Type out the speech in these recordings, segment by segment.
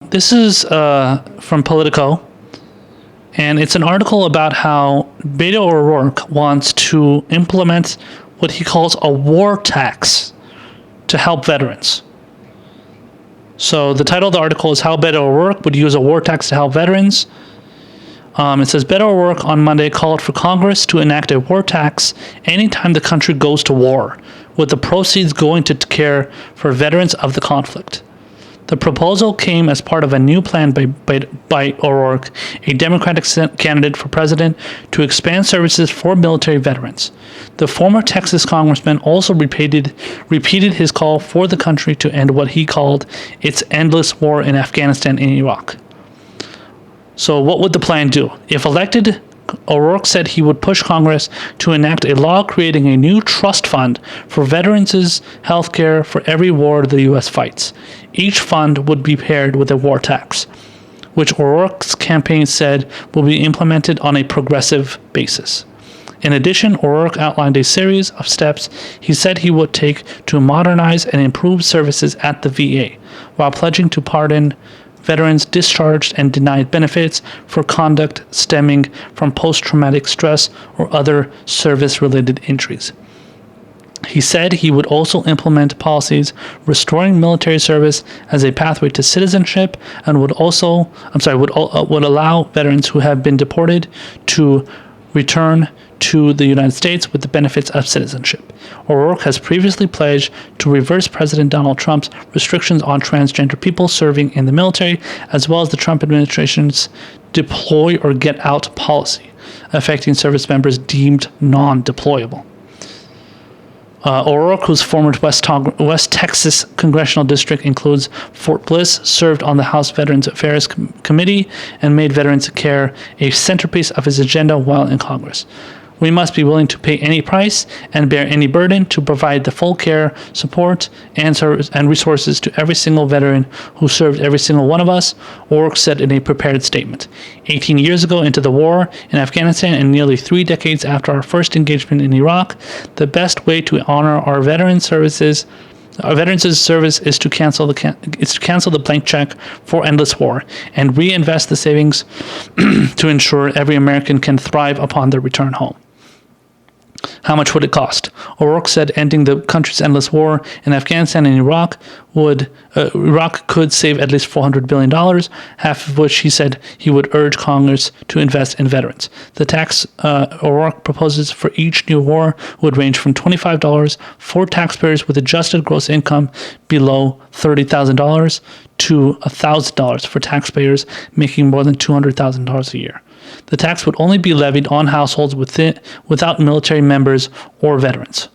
this is from Politico, and it's an article about how Beto O'Rourke wants to implement what he calls a war tax to help veterans. So the title of the article is How Beto O'Rourke Would Use a War Tax to Help Veterans. It says Beto O'Rourke on Monday called for Congress to enact a war tax anytime the country goes to war, with the proceeds going to care for veterans of the conflict. The proposal came as part of a new plan by O'Rourke, a Democratic candidate for president, to expand services for military veterans. The former Texas congressman also repeated his call for the country to end what he called its endless war in Afghanistan and Iraq. So what would the plan do? If elected, O'Rourke said he would push Congress to enact a law creating a new trust fund for veterans' health care for every war the U.S. fights. Each fund would be paired with a war tax, which O'Rourke's campaign said will be implemented on a progressive basis. In addition, O'Rourke outlined a series of steps he said he would take to modernize and improve services at the VA, while pledging to pardon veterans discharged and denied benefits for conduct stemming from post-traumatic stress or other service-related injuries. He said he would also implement policies restoring military service as a pathway to citizenship and would allow veterans who have been deported to return to the United States with the benefits of citizenship. O'Rourke has previously pledged to reverse President Donald Trump's restrictions on transgender people serving in the military, as well as the Trump administration's deploy or get out policy, affecting service members deemed non-deployable. O'Rourke, whose former West Texas congressional district includes Fort Bliss, served on the House Veterans Affairs Committee and made veterans care a centerpiece of his agenda while in Congress. We must be willing to pay any price and bear any burden to provide the full care, support, and service and resources to every single veteran who served every single one of us, O'Rourke said in a prepared statement. 18 years ago into the war in Afghanistan and nearly 3 decades after our first engagement in Iraq, the best way to honor our veterans' service is to cancel the blank check for endless war and reinvest the savings to ensure every American can thrive upon their return home. How much would it cost? O'Rourke said ending the country's endless war in Afghanistan and Iraq could save at least $400 billion, half of which he said he would urge Congress to invest in veterans. The tax O'Rourke proposes for each new war would range from $25 for taxpayers with adjusted gross income below $30,000 to $1,000 for taxpayers making more than $200,000 a year. The tax would only be levied on households without military members or veterans.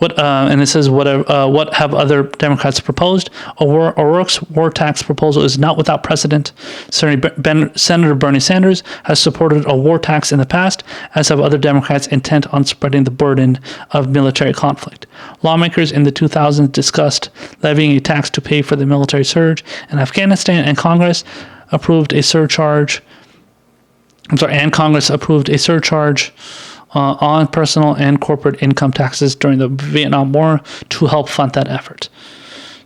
And it says, what have other Democrats proposed? O'Rourke's war tax proposal is not without precedent. Senator Bernie Sanders has supported a war tax in the past, as have other Democrats intent on spreading the burden of military conflict. Lawmakers in the 2000s discussed levying a tax to pay for the military surge in Afghanistan, and Congress approved a surcharge on personal and corporate income taxes during the Vietnam War to help fund that effort.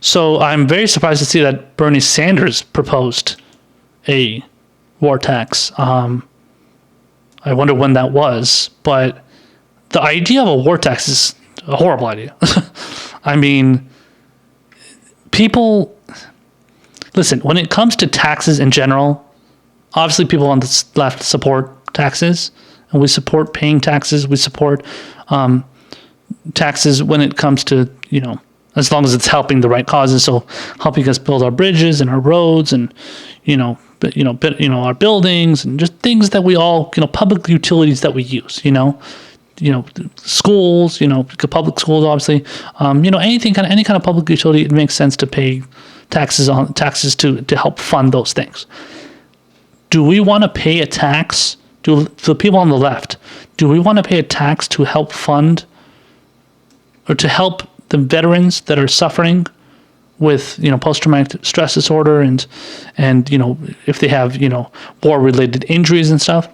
So I'm very surprised to see that Bernie Sanders proposed a war tax. I wonder when that was, but the idea of a war tax is a horrible idea. I mean, listen, when it comes to taxes in general, obviously people on the left support taxes, and we support paying taxes. We support taxes when it comes to, as long as it's helping the right causes. So helping us build our bridges and our roads and, our buildings and just things that we all, public utilities that we use, schools, public schools, obviously, any kind of public utility, it makes sense to pay taxes to help fund those things. Do we want to pay a tax? To the people on the left, do we want to pay a tax to help fund or to help the veterans that are suffering with, post-traumatic stress disorder and if they have, war-related injuries and stuff?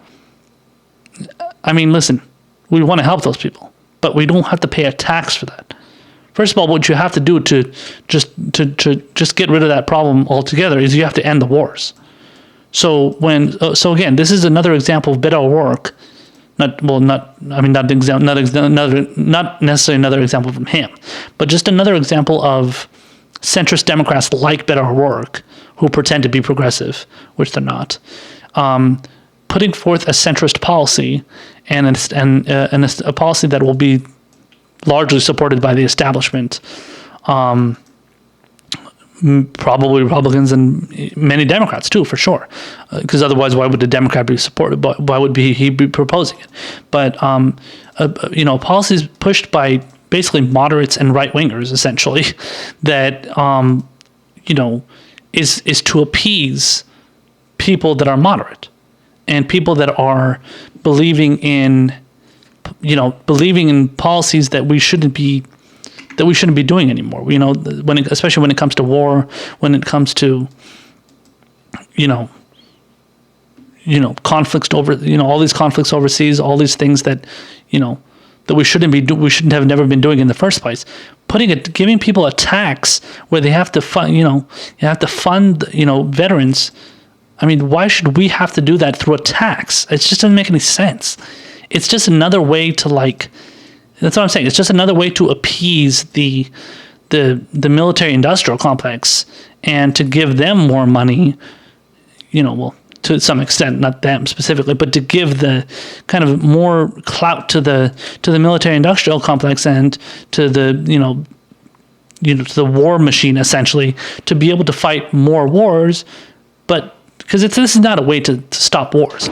I mean, listen, we want to help those people, but we don't have to pay a tax for that. First of all, what you have to do to just get rid of that problem altogether is you have to end the wars. So again, this is another example of Beto O'Rourke. Not necessarily another example from him, but just another example of centrist Democrats like Beto O'Rourke, who pretend to be progressive, which they're not, putting forth a centrist policy and a policy that will be largely supported by the establishment, probably Republicans and many Democrats too, for sure. Because otherwise, why would a Democrat be supported? Why would he be proposing it? But policies pushed by basically moderates and right wingers, essentially, that is to appease people that are moderate and people that are believing in policies that we shouldn't be doing anymore. Especially when it comes to war, when it comes to conflicts over all these conflicts overseas, all these things that that we shouldn't have never been doing in the first place. Giving people a tax where they have to fund veterans. I mean, why should we have to do that through a tax? It just doesn't make any sense. It's just another way to that's what I'm saying. It's just another way to appease the military-industrial complex and to give them more money, to some extent, not them specifically, but to give the kind of more clout to the military-industrial complex and to the to the war machine, essentially, to be able to fight more wars. But because this is not a way to stop wars.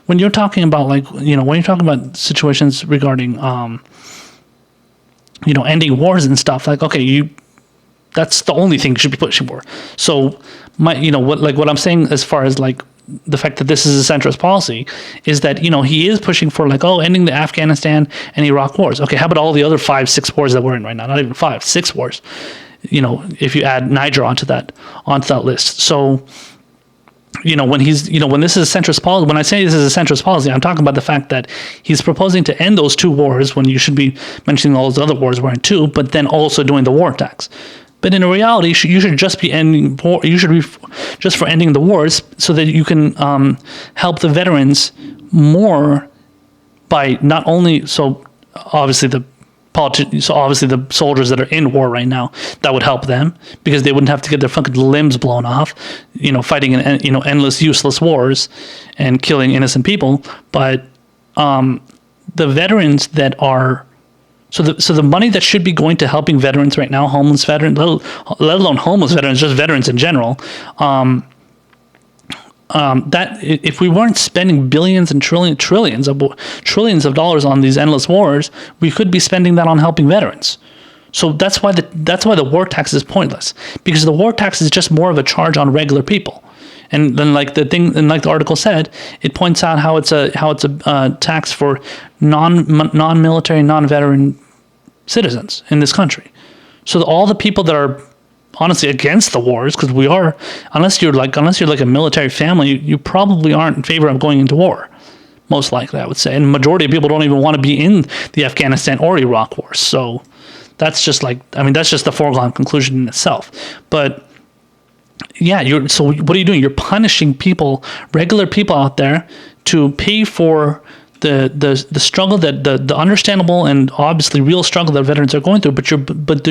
When you're talking about when you're talking about situations regarding ending wars and stuff, that's the only thing you should be pushing for. So what I'm saying as far as the fact that this is a centrist policy is that he is pushing for ending the Afghanistan and Iraq wars. Okay, how about all the other 5-6 wars that we're in right now? Not even 5, 6 wars. If you add Niger onto that list. So when this is a centrist policy, when I say this is a centrist policy, I'm talking about the fact that he's proposing to end those 2 wars when you should be mentioning all those other wars we're in too, but then also doing the war tax. But in reality, you should just be ending war. You should be just for ending the wars so that you can help the veterans more by not only obviously the soldiers that are in war right now, that would help them because they wouldn't have to get their fucking limbs blown off, fighting in endless useless wars and killing innocent people. But the veterans that are so the money that should be going to helping veterans right now, homeless veterans, let alone homeless veterans, just veterans in general, that if we weren't spending billions and trillions of dollars on these endless wars, we could be spending that on helping veterans. So that's why the war tax is pointless, because the war tax is just more of a charge on regular people. And then like the article said, it points out how it's a tax for non-military, non-veteran citizens in this country. So all the people that are honestly against the wars, because we are, unless you're like a military family, you probably aren't in favor of going into war. Most likely, I would say. And the majority of people don't even want to be in the Afghanistan or Iraq wars. So that's just the foregone conclusion in itself. But yeah, so what are you doing? You're punishing people, regular people out there, to pay for the struggle that the understandable and obviously real struggle that veterans are going through. But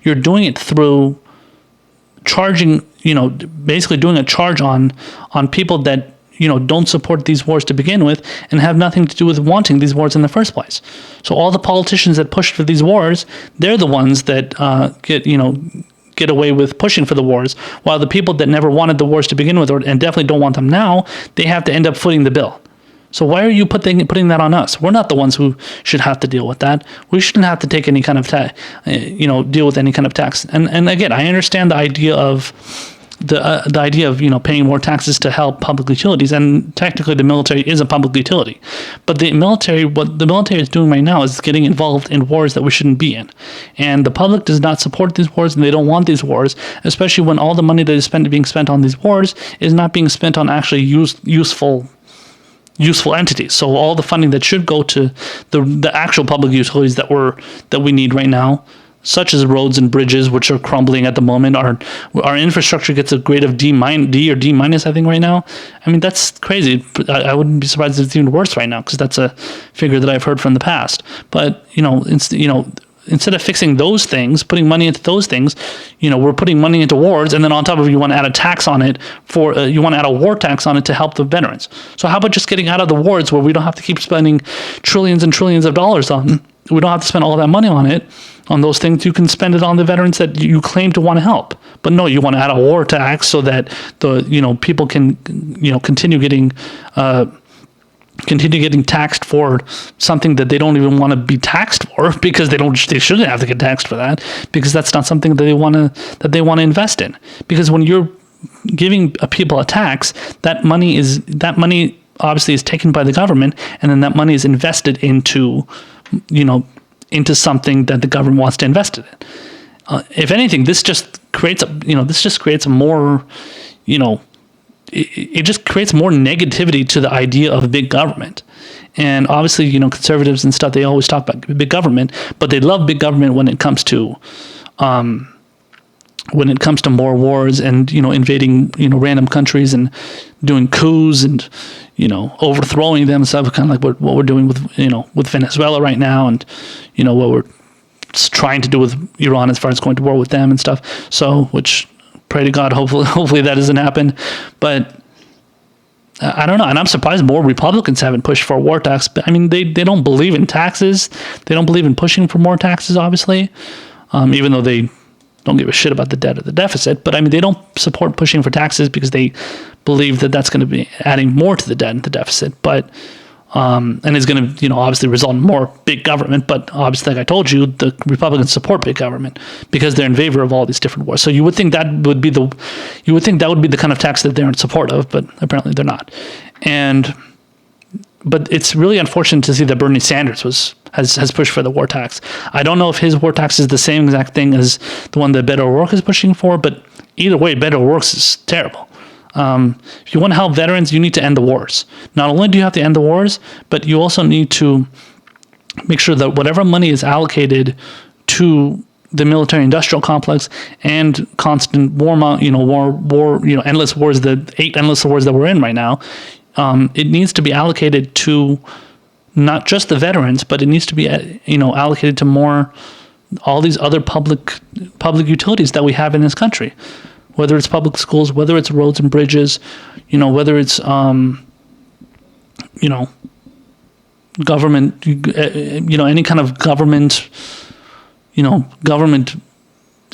you're doing it through charging, basically doing a charge on people that don't support these wars to begin with and have nothing to do with wanting these wars in the first place. So all the politicians that pushed for these wars, they're the ones that get away with pushing for the wars, while the people that never wanted the wars to begin with and definitely don't want them now, they have to end up footing the bill. So why are you putting that on us? We're not the ones who should have to deal with that. We shouldn't have to take any kind of deal with any kind of tax. And again, I understand the idea of paying more taxes to help public utilities, and technically the military is a public utility. But what the military is doing right now is getting involved in wars that we shouldn't be in. And the public does not support these wars, and they don't want these wars, especially when all the money that is being spent on these wars is not being spent on actually useful entities. So all the funding that should go to the actual public utilities that we need right now, such as roads and bridges, which are crumbling at the moment. Our infrastructure gets a grade of D or D minus, I think, right now. I mean, that's crazy. I wouldn't be surprised if it's even worse right now, because that's a figure that I've heard from the past. But instead of fixing those things, putting money into those things, we're putting money into wars, and then on top of it, you want to add a tax on it you want to add a war tax on it to help the veterans. So how about just getting out of the wars, where we don't have to keep spending trillions and trillions of dollars on? We don't have to spend all that money on those things. You can spend it on the veterans that you claim to want to help. But no, you want to add a war tax so that the people can continue getting taxed for something that they don't even want to be taxed for, because they shouldn't have to get taxed for that, because that's not something that they want to invest in. Because when you're giving people a tax, that money obviously is taken by the government, and then that money is invested into something that the government wants to invest it in. If anything, this just creates a more, it just creates more negativity to the idea of big government. And obviously, conservatives and stuff, they always talk about big government, but they love big government when it comes to more wars and invading random countries and doing coups and overthrowing them and stuff, kind of like what we're doing with Venezuela right now, and what we're trying to do with Iran as far as going to war with them and stuff. So, which, pray to God, hopefully that doesn't happen. But I don't know, and I'm surprised more Republicans haven't pushed for a war tax. But I mean, they don't believe in taxes. They don't believe in pushing for more taxes, obviously, even though they don't give a shit about the debt or the deficit. But I mean, they don't support pushing for taxes because they believe that that's going to be adding more to the debt and the deficit. But and it's going to, obviously result in more big government. But obviously, like I told you, the Republicans support big government because they're in favor of all these different wars. So you would think that would be the kind of tax that they're in support of, but apparently they're not. But it's really unfortunate to see that Bernie Sanders has pushed for the war tax. I don't know if his war tax is the same exact thing as the one that Beto O'Rourke is pushing for, but either way, Beto O'Rourke's is terrible. If you want to help veterans, you need to end the wars. Not only do you have to end the wars, but you also need to make sure that whatever money is allocated to the military-industrial complex and constant endless wars, the 8 endless wars that we're in right now, it needs to be allocated to not just the veterans, but it needs to be allocated to all these other public utilities that we have in this country, whether it's public schools, whether it's roads and bridges, whether it's government, any kind of government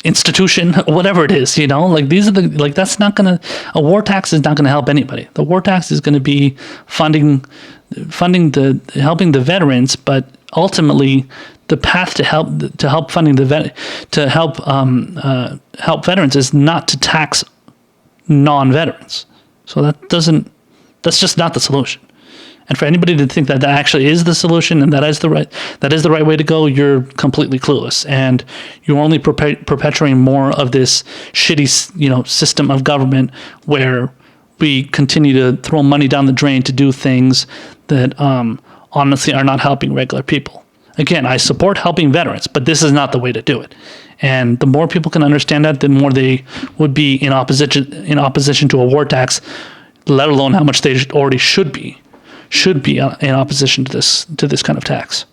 institution, whatever it is, like these are that's not gonna, a war tax is not gonna help anybody. The war tax is gonna be helping the veterans, but ultimately the path to help help veterans is not to tax non-veterans. So that's just not the solution. And for anybody to think that actually is the solution and that is the right way to go, you're completely clueless, and you're only perpetuating more of this shitty, system of government where we continue to throw money down the drain to do things that honestly are not helping regular people. Again, I support helping veterans, but this is not the way to do it. And the more people can understand that, the more they would be in opposition to a war tax, let alone how much they already should be in opposition to this kind of tax.